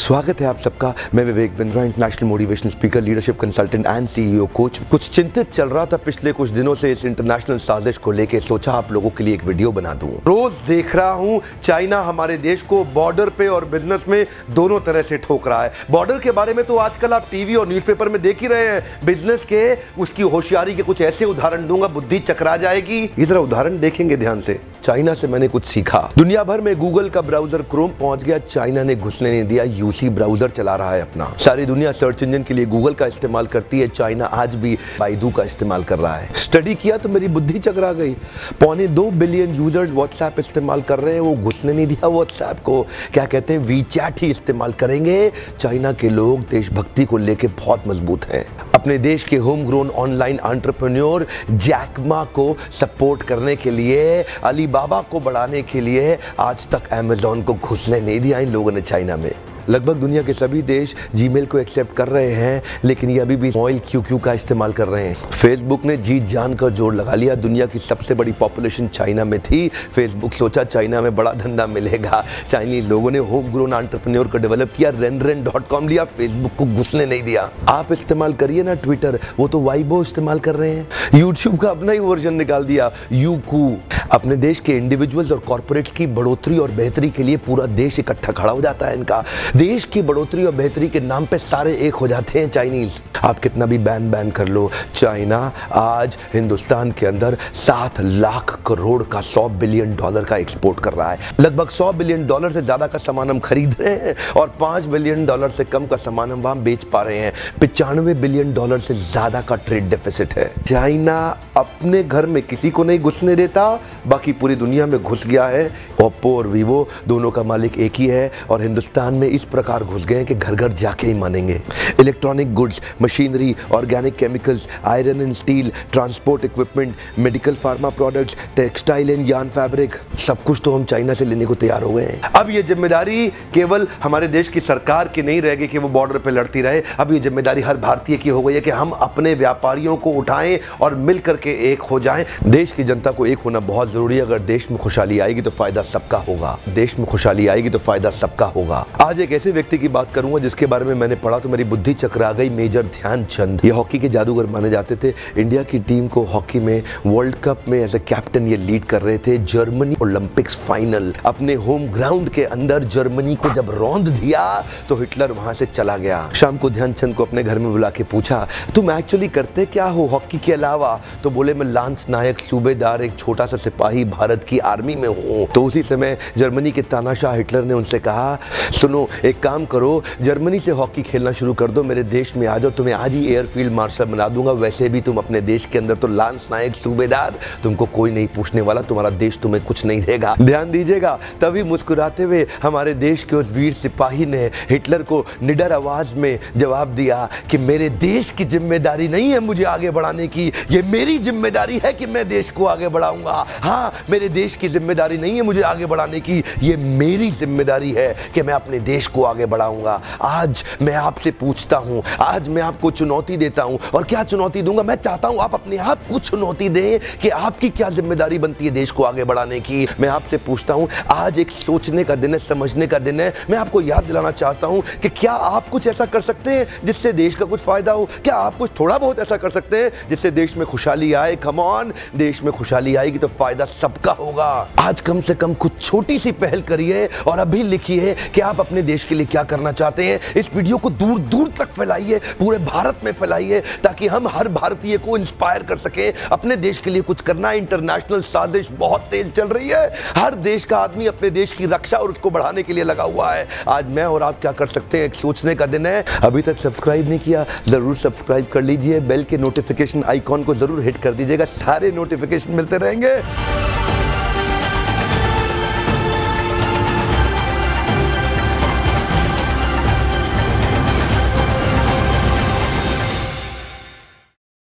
स्वागत है आप सबका। मैं Vivek Bindra, international motivational speaker, leadership consultant and CEO coach. कुछ चिंतित चल रहा था पिछले कुछ दिनों से इस इंटरनेशनल साजिश को लेके, सोचा आप लोगों के लिए एक वीडियो बना दूं। रोज देख रहा हूं चाइना हमारे देश को बॉर्डर पे और बिजनेस में दोनों तरह से ठोक रहा है। बॉर्डर के बारे में तो आजकल आप टीवी और न्यूज़पेपर में देख ही रहे हैं। बिजनेस के उसकी होशियारी के कुछ ऐसे उदाहरण दूंगा, बुद्धि चकरा जाएगी। ये जरा उदाहरण देखेंगे ध्यान से। चाइना से मैंने कुछ सीखा। दुनिया भर में गूगल का ब्राउजर क्रोम पहुंच गया, चाइना ने घुसने नहीं दिया। यूसी ब्राउजर चला रहा है अपना। सारी दुनिया सर्च इंजन के लिए गूगल का इस्तेमाल करती है, चाइना आज भी बाइडू का इस्तेमाल कर रहा है। स्टडी किया तो मेरी बुद्धि चकरा गई। 2.25 बिलियन यूजर्स व्हाट्सएप इस्तेमाल कर रहे हैं, वो घुसने नहीं दिया व्हाट्सएप को। क्या कहते हैं, वीचैट ही इस्तेमाल करेंगे। चाइना के लोग देशभक्ति को लेकर बहुत मजबूत हैं। अपने देश के home grown online entrepreneur Jack Ma को सपोर्ट करने के लिए, अलीबाबा को बढ़ाने के लिए आज तक अमेज़न को घुसने नहीं दिया इन लोगों ने चाइना में। लगभग दुनिया के सभी देश जीमेल को एक्सेप्ट कर रहे हैं, लेकिन ये अभी भी मॉइल QQ का इस्तेमाल कर रहे हैं। फेसबुक ने जीत जान कर जोर लगा लिया। दुनिया की सबसे बड़ी पॉपुलेशन चाइना में थी। फेसबुक सोचा चाइना में बड़ा धंधा मिलेगा। चाइनीज लोगों ने होम ग्रोन एंटरप्रेन्योर को डेवलप किया, renren.com लिया, फेसबुक को घुसने नहीं दिया। आप इस्तेमाल करिए ना ट्विटर, वो तो वाइबो इस्तेमाल कर रहे हैं। यूट्यूब का अपना ही वर्जन निकाल दिया, यूकू। अपने देश के इंडिविजुअल्स और कॉर्पोरेट की बढ़ोतरी और बेहतरी के लिए पूरा देश इकट्ठा खड़ा हो जाता है इनका। देश की बढ़ोतरी और बेहतरी के नाम पे सारे एक हो जाते हैं चाइनीज। आप कितना भी बैन कर लो, चाइना आज हिंदुस्तान के अंदर 7 लाख करोड़ का $100 बिलियन का एक्सपोर्ट कर रहा है। लगभग $100 बिलियन से ज्यादा का सामान हम खरीद रहे हैं और $5 बिलियन से कम का सामान हम वहां बेच पा रहे हैं। $95 बिलियन से ज्यादा का ट्रेड डेफिसिट है। चाइना अपने घर में किसी को नहीं घुसने देता, बाकी पूरी दुनिया में घुस गया है। ओप्पो और वीवो दोनों का मालिक एक ही है और हिंदुस्तान में इस प्रकार घुस गए हैं कि घर घर जाके ही मानेंगे। Electronic goods, machinery, organic chemicals, iron and steel, transport equipment, medical pharma products, textile and yarn fabric, सब कुछ तो हम चाइना से लेने को तैयार हो गए हैं। अब ये जिम्मेदारी केवल हमारे देश की सरकार की नहीं रहेगी कि वो बॉर्डर पे लड़ती रहे। अब ये जिम्मेदारी हर भारतीय की हो गई है कि हम अपने व्यापारियों को उठाएं और मिल करके एक हो जाएं। देश की जनता को एक होना बहुत जरूरी है। अगर देश में खुशहाली आएगी तो फायदा सबका होगा। देश में खुशहाली आएगी तो फायदा सबका होगा। आज एक ऐसे व्यक्ति की बात करूंगा जिसके बारे में मैंने पढ़ा तो मेरी बुद्धि चकरा गई। मेजर ध्यानचंद, ये हॉकी के जादूगर माने जाते थे। इंडिया की टीम को हॉकी में वर्ल्ड कप में एज ए कैप्टन ये लीड कर रहे थे। जर्मनी ओलंपिक्स फाइनल अपने होम ग्राउंड के अंदर जर्मनी को जब रौंद दिया तो हिटलर वहां से चला गया। शाम को ध्यानचंद को अपने घर में बुला के पूछा, तुम एक्चुअली करते क्या हो हॉकी के अलावा? तो बोले, मैं लांस नायक, सूबेदार, एक छोटा सा सिपाही भारत की आर्मी में हूं। तो उसी समय जर्मनी के तानाशाह हिटलर ने उनसे कहा, सुनो एक काम करो, जर्मनी से हॉकी खेलना शुरू कर दो, मेरे देश में आ जाओ, तुम्हें आज ही एयरफील्ड मार्शल बना दूंगा। वैसे भी तुम अपने देश के अंदर तो लांस नायक, सूबेदार, तुमको कोई नहीं पूछने वाला, तुम्हारा देश तुम्हें कुछ नहीं देगा। ध्यान दीजिएगा। तभी मुस्कुराते हुए हमारे देश के उस वीर सिपाही ने हिटलर को निडर आवाज में जवाब दिया कि मेरे देश की जिम्मेदारी नहीं है मुझे आगे बढ़ाने की, ये मेरी जिम्मेदारी है कि मैं देश को आगे बढ़ाऊंगा। हाँ, मेरे देश की जिम्मेदारी नहीं है मुझे आगे बढ़ाने की, ये मेरी जिम्मेदारी है कि मैं अपने देश को आगे बढ़ाऊंगा। आज मैं आपसे पूछता हूं, आज मैं आपको चुनौती देता हूं। और क्या चुनौती दूंगा? मैं चाहता हूं आप अपने आप को चुनौती दें कि आपकी क्या जिम्मेदारी बनती है देश को आगे बढ़ाने की। मैं आपसे पूछता हूं, आज एक सोचने का दिन है, समझने का दिन है। मैं आपको याद दिलाना चाहता हूं कि क्या आप कुछ ऐसा कर सकते हैं जिससे देश का कुछ फायदा हो? क्या आप कुछ थोड़ा बहुत ऐसा कर सकते हैं जिससे देश में खुशहाली आए? कम ऑन, देश में खुशहाली आएगी तो फायदा सबका होगा। आज कम से कम कुछ छोटी सी पहल करिए और अभी लिखिए कि आप अपने देश के लिए क्या करना चाहते हैं। इस वीडियो को दूर दूर तक फैलाइए, पूरे भारत में फैलाइए, ताकि हम हर भारतीय को इंस्पायर कर सके अपने देश के लिए कुछ करना। इंटरनेशनल साजिश बहुत तेज चल रही है। हर देश का आदमी अपने देश की रक्षा और उसको बढ़ाने के लिए लगा हुआ है। आज मैं और आप क्या कर सकते हैं, एक सोचने का दिन है। अभी तक सब्सक्राइब नहीं किया, जरूर सब्सक्राइब कर लीजिए। बेल के नोटिफिकेशन आइकॉन को जरूर हिट कर दीजिएगा, सारे नोटिफिकेशन मिलते रहेंगे।